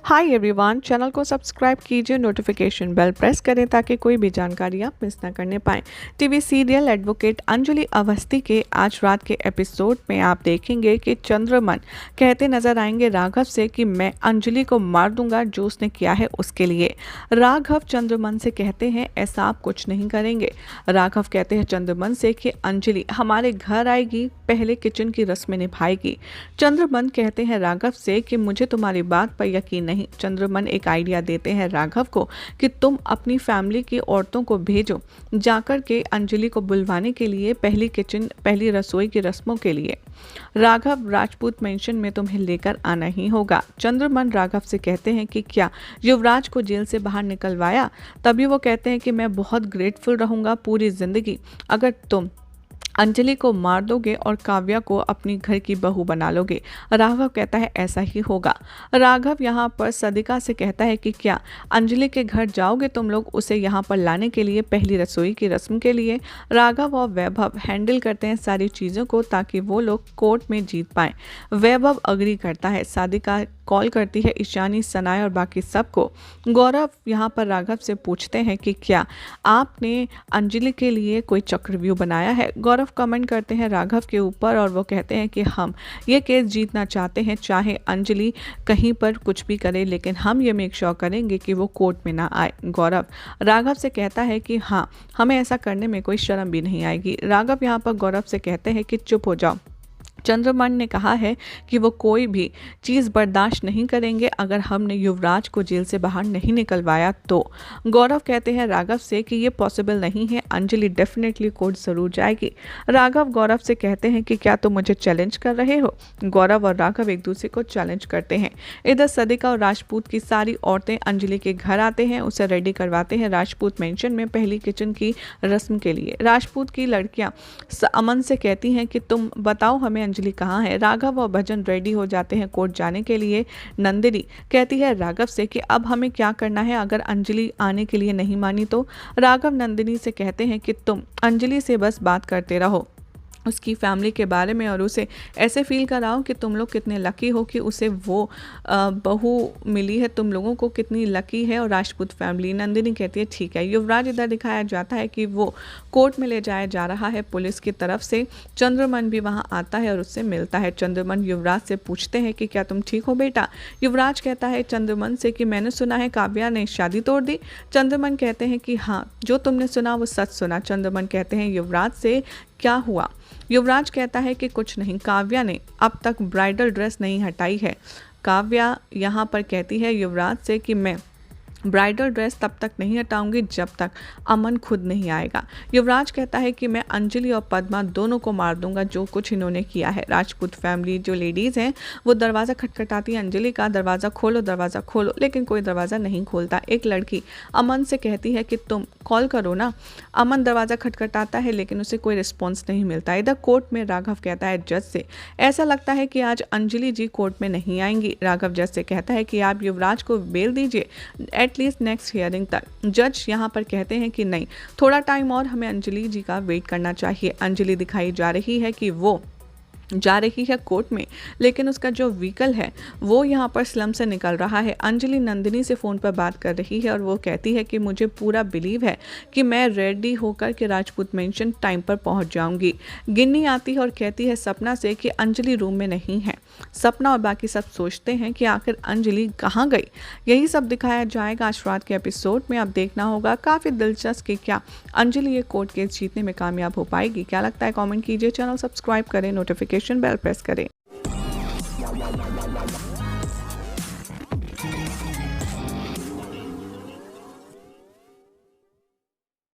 Hi everyone, channel को subscribe कीजिए, notification bell press करें ताकि कोई भी जानकारी आप मिस ना करने पाएँ। TV serial advocate Anjali Awasthi के आज रात के एपिसोड में आप देखेंगे कि चंद्रमन कहते नजर आएंगे राघव से कि मैं अंजलि को मार दूंगा जो उसने किया है उसके लिए। राघव चंद्रमन से कहते हैं ऐसा आप कुछ नहीं करेंगे। राघव कहते हैं चंद्रमन से कि अंजलि हमारे घर आएगी, पहले किचन की रस्में निभाएगी। चंद्रमन कहते हैं राघव से कि मुझे तुम्हारी बात पर यकीन नहीं। चंद्रमन एक आइडिया देते हैं राघव को कि तुम अपनी फैमिली की औरतों को भेजो जाकर के अंजलि को बुलवाने के लिए, पहली रसोई की रस्मों के लिए। राघव राजपूत मेंशन में तुम्हें लेकर आना ही होगा। चंद्रमन राघव से कहते हैं कि क्या युवराज को जेल से बाहर निकलवाया? तभी वो कहते हैं कि मैं बहुत ग्रेटफुल रहूंगा पूरी जिंदगी अगर तुम अंजलि को मार दोगे और काव्या को अपनी घर की बहू बना लोगे। राघव कहता है ऐसा ही होगा। राघव यहाँ पर सदिका से कहता है कि क्या अंजलि के घर जाओगे तुम लोग उसे यहाँ पर लाने के लिए, पहली रसोई की रस्म के लिए। राघव और वैभव हैंडल करते हैं सारी चीज़ों को ताकि वो लोग कोर्ट में जीत पाएं। वैभव अग्री करता है। सादिका कॉल करती है ईशानी, सनाय और बाकी सबको। गौरव यहाँ पर राघव से पूछते हैं कि क्या आपने अंजलि के लिए कोई चक्रव्यूह बनाया है। गौरव कमेंट करते हैं राघव के ऊपर और वो कहते हैं कि हम ये केस जीतना चाहते हैं, चाहे अंजलि कहीं पर कुछ भी करे, लेकिन हम ये मेक श्योर करेंगे कि वो कोर्ट में ना आए। गौरव राघव से कहता है कि हाँ, हमें ऐसा करने में कोई शर्म भी नहीं आएगी। राघव यहाँ पर गौरव से कहते हैं कि चुप हो जाओ। चंद्रमन ने कहा है कि वो कोई भी चीज़ बर्दाश्त नहीं करेंगे अगर हमने युवराज को जेल से बाहर नहीं निकलवाया तो। गौरव कहते हैं राघव से कि ये पॉसिबल नहीं है, अंजलि डेफिनेटली कोर्ट जरूर जाएगी। राघव गौरव से कहते हैं कि क्या तुम मुझे चैलेंज कर रहे हो। गौरव और राघव एक दूसरे को चैलेंज करते हैं। इधर सदिका और राजपूत की सारी औरतें अंजलि के घर आते हैं, उसे रेडी करवाते हैं राजपूत मेंशन में पहली किचन की रस्म के लिए। राजपूत की लड़कियां अमन से कहती हैं कि तुम बताओ हमें अंजलि कहाँ है। राघव और भजन रेडी हो जाते हैं कोर्ट जाने के लिए। नंदिनी कहती है राघव से कि अब हमें क्या करना है अगर अंजलि आने के लिए नहीं मानी तो। राघव नंदिनी से कहते हैं कि तुम अंजलि से बस बात करते रहो उसकी फैमिली के बारे में और उसे ऐसे फील कराओ कि तुम लोग कितने लकी हो कि उसे वो बहू मिली है, तुम लोगों को कितनी लकी है। और राजपूत फैमिली नंदिनी कहती है ठीक है। युवराज इधर दिखाया जाता है कि वो कोर्ट में ले जाया जा रहा है पुलिस की तरफ से। चंद्रमन भी वहाँ आता है और उससे मिलता है। चंद्रमन युवराज से पूछते हैं कि क्या तुम ठीक हो बेटा। युवराज कहता है चंद्रमन से कि मैंने सुना है काव्या ने शादी तोड़ दी। चंद्रमन कहते हैं कि हाँ, जो तुमने सुना वो सच सुना। चंद्रमन कहते हैं युवराज से क्या हुआ। युवराज कहता है कि कुछ नहीं, काव्या ने अब तक ब्राइडल ड्रेस नहीं हटाई है। काव्या यहाँ पर कहती है युवराज से कि मैं ब्राइडल ड्रेस तब तक नहीं हटाऊंगी जब तक अमन खुद नहीं आएगा। युवराज कहता है कि मैं अंजलि और पद्मा दोनों को मार दूंगा जो कुछ इन्होंने किया है। राजपूत फैमिली जो लेडीज़ हैं वो दरवाज़ा खटखटाती है अंजलि का, दरवाज़ा खोलो, लेकिन कोई दरवाज़ा नहीं खोलता। एक लड़की अमन से कहती है कि तुम कॉल करो ना। अमन दरवाज़ा खटखटाता है लेकिन उसे कोई रिस्पॉन्स नहीं मिलता। इधर कोर्ट में राघव कहता है जज से ऐसा लगता है कि आज अंजलि जी कोर्ट में नहीं आएंगी। राघव जज से कहता है कि आप युवराज को बेल दीजिए एटलीस्ट नेक्स्ट हियरिंग तक। जज यहाँ पर कहते हैं कि नहीं, थोड़ा टाइम और हमें अंजलि जी का वेट करना चाहिए। अंजलि दिखाई जा रही है कि वो जा रही है कोर्ट में, लेकिन उसका जो व्हीकल है वो यहाँ पर स्लम से निकल रहा है। अंजलि नंदिनी से फ़ोन पर बात कर रही है और वो कहती है कि मुझे पूरा बिलीव है कि मैं रेडी होकर के राजपूत मेंशन टाइम पर पहुँच जाऊँगी। गिन्नी आती है और कहती है सपना से कि अंजलि रूम में नहीं है। सपना और बाकी सब सोचते हैं कि आखिर अंजलि कहाँ गई। यही सब दिखाया जाएगा आज रात के एपिसोड में। अब देखना होगा काफ़ी दिलचस्प कि क्या अंजलि ये कोर्ट केस जीतने में कामयाब हो पाएगी। क्या लगता है कमेंट कीजिए, चैनल सब्सक्राइब करें, नोटिफिकेशन बेल प्रेस करें।